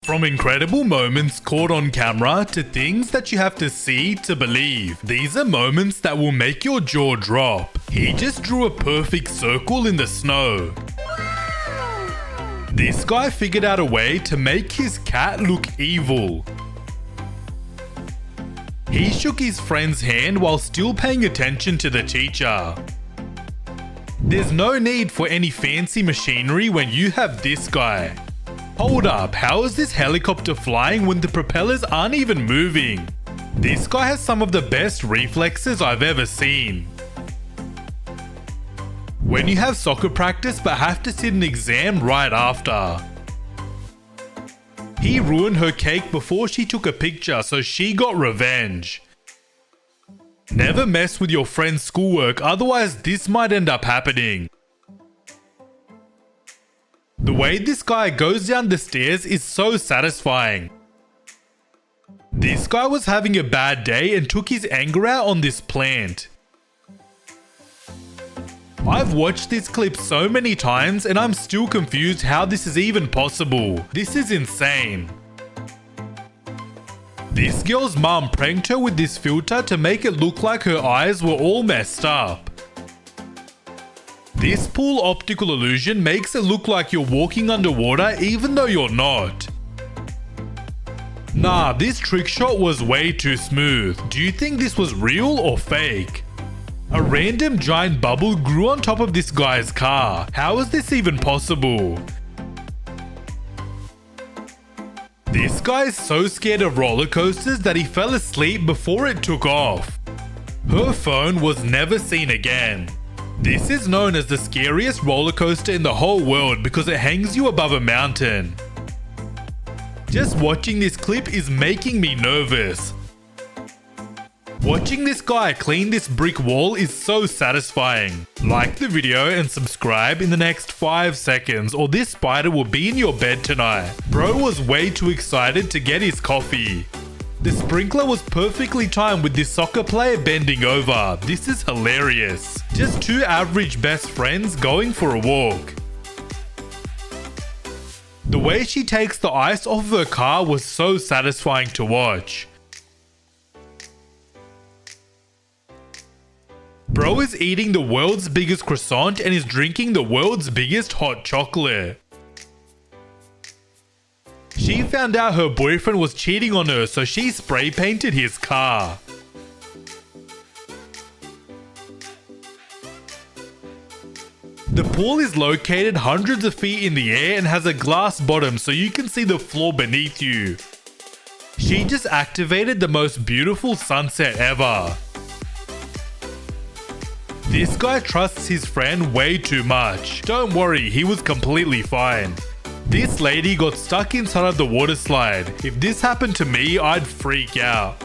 From incredible moments caught on camera to things that you have to see to believe. These are moments that will make your jaw drop. He just drew a perfect circle in the snow. This guy figured out a way to make his cat look evil. He shook his friend's hand while still paying attention to the teacher. There's no need for any fancy machinery when you have this guy. Hold up, how is this helicopter flying when the propellers aren't even moving? This guy has some of the best reflexes I've ever seen. When you have soccer practice but have to sit an exam right after. He ruined her cake before she took a picture, so she got revenge. Never mess with your friend's schoolwork, otherwise this might end up happening. The way this guy goes down the stairs is so satisfying. This guy was having a bad day and took his anger out on this plant. I've watched this clip so many times and I'm still confused how this is even possible. This is insane. This girl's mom pranked her with this filter to make it look like her eyes were all messed up. This pool optical illusion makes it look like you're walking underwater even though you're not. Nah, this trick shot was way too smooth. Do you think this was real or fake? A random giant bubble grew on top of this guy's car. How is this even possible? This guy is so scared of roller coasters that he fell asleep before it took off. Her phone was never seen again. This is known as the scariest roller coaster in the whole world because it hangs you above a mountain. Just watching this clip is making me nervous. Watching this guy clean this brick wall is so satisfying. Like the video and subscribe in the next 5 seconds or this spider will be in your bed tonight. Bro was way too excited to get his coffee. The sprinkler was perfectly timed with this soccer player bending over. This is hilarious. Just two average best friends going for a walk. The way she takes the ice off of her car was so satisfying to watch. Bro is eating the world's biggest croissant and is drinking the world's biggest hot chocolate. She found out her boyfriend was cheating on her, so she spray painted his car. The pool is located hundreds of feet in the air and has a glass bottom so you can see the floor beneath you. She just activated the most beautiful sunset ever. This guy trusts his friend way too much. Don't worry, he was completely fine. This lady got stuck inside of the water slide. If this happened to me, I'd freak out.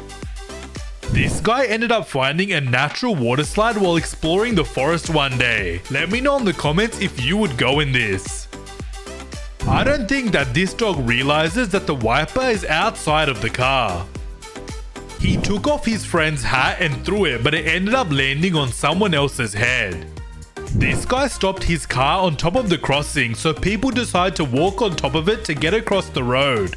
This guy ended up finding a natural water slide while exploring the forest one day. Let me know in the comments if you would go in this. I don't think that this dog realizes that the wiper is outside of the car. He took off his friend's hat and threw it, but it ended up landing on someone else's head. This guy stopped his car on top of the crossing, so people decide to walk on top of it to get across the road.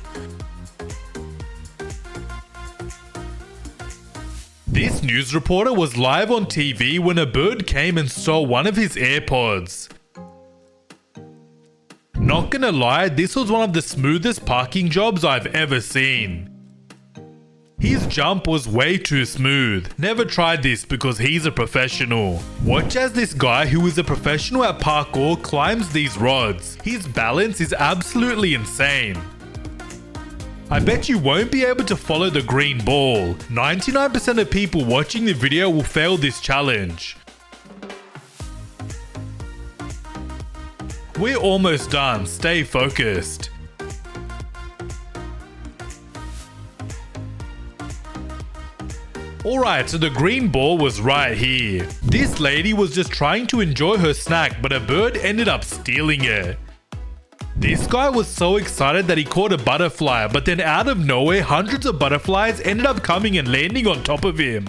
This news reporter was live on TV when a bird came and stole one of his AirPods. Not gonna lie, this was one of the smoothest parking jobs I've ever seen. His jump was way too smooth. Never tried this because he's a professional. Watch as this guy who is a professional at parkour climbs these rods. His balance is absolutely insane. I bet you won't be able to follow the green ball. 99% of people watching the video will fail this challenge. We're almost done, stay focused. Alright, so the green ball was right here. This lady was just trying to enjoy her snack, but a bird ended up stealing it. This guy was so excited that he caught a butterfly, but then out of nowhere, hundreds of butterflies ended up coming and landing on top of him.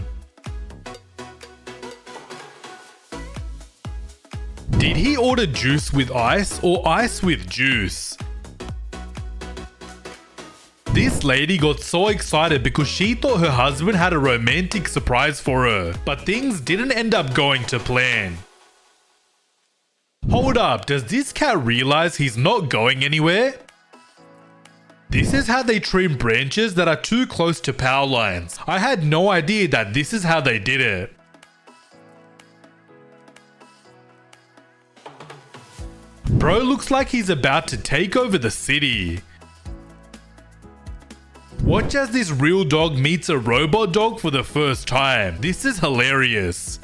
Did he order juice with ice or ice with juice? This lady got so excited because she thought her husband had a romantic surprise for her, but things didn't end up going to plan. Hold up, does this cat realize he's not going anywhere? This is how they trim branches that are too close to power lines. I had no idea that this is how they did it. Bro looks like he's about to take over the city. Watch as this real dog meets a robot dog for the first time. This is hilarious.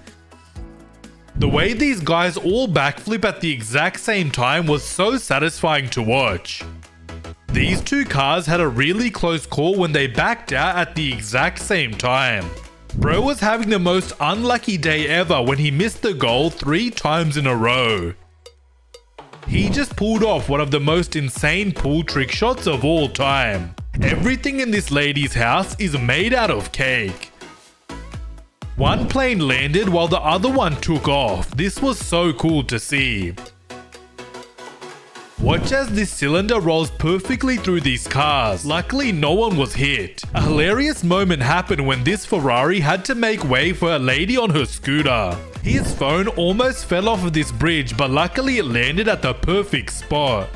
The way these guys all backflip at the exact same time was so satisfying to watch. These two cars had a really close call when they backed out at the exact same time. Bro was having the most unlucky day ever when he missed the goal 3 times in a row. He just pulled off one of the most insane pool trick shots of all time. Everything in this lady's house is made out of cake. One plane landed while the other one took off. This was so cool to see. Watch as this cylinder rolls perfectly through these cars. Luckily, no one was hit. A hilarious moment happened when this Ferrari had to make way for a lady on her scooter. His phone almost fell off of this bridge, but luckily it landed at the perfect spot.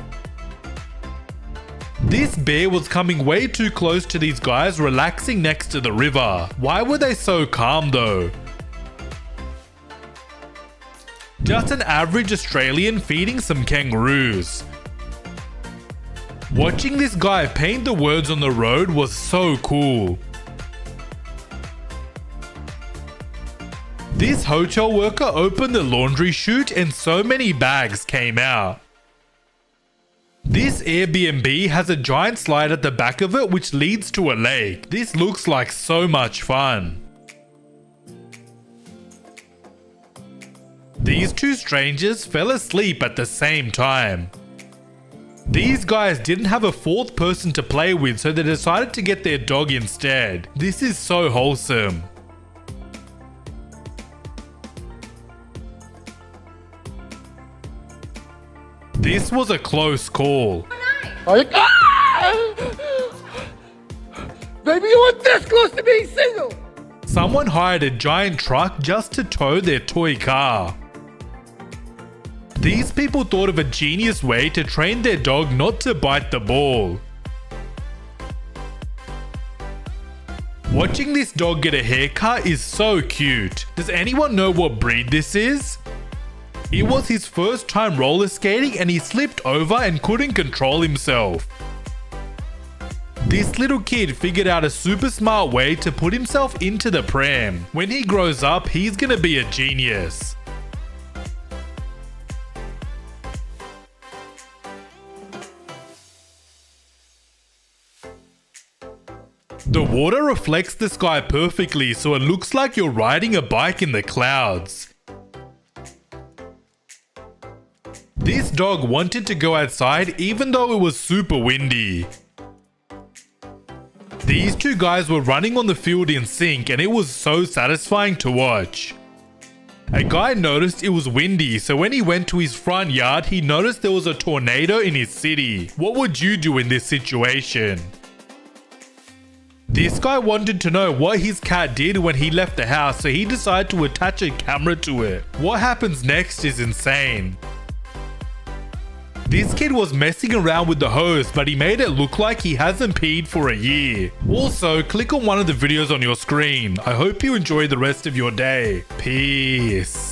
This bear was coming way too close to these guys relaxing next to the river. Why were they so calm though? Just an average Australian feeding some kangaroos. Watching this guy paint the words on the road was so cool. This hotel worker opened the laundry chute and so many bags came out. This Airbnb has a giant slide at the back of it which leads to a lake. This looks like so much fun. These two strangers fell asleep at the same time. These guys didn't have a fourth person to play with, so they decided to get their dog instead. This is so wholesome. This was a close call. Baby, you were this close to being single! Someone hired a giant truck just to tow their toy car. These people thought of a genius way to train their dog not to bite the ball. Watching this dog get a haircut is so cute. Does anyone know what breed this is? It was his first time roller skating and he slipped over and couldn't control himself. This little kid figured out a super smart way to put himself into the pram. When he grows up, he's gonna be a genius. The water reflects the sky perfectly, so it looks like you're riding a bike in the clouds. This dog wanted to go outside even though it was super windy. These two guys were running on the field in sync and it was so satisfying to watch. A guy noticed it was windy, so when he went to his front yard, he noticed there was a tornado in his city. What would you do in this situation? This guy wanted to know what his cat did when he left the house, so he decided to attach a camera to it. What happens next is insane. This kid was messing around with the hose, but he made it look like he hasn't peed for a year. Also, click on one of the videos on your screen. I hope you enjoy the rest of your day. Peace.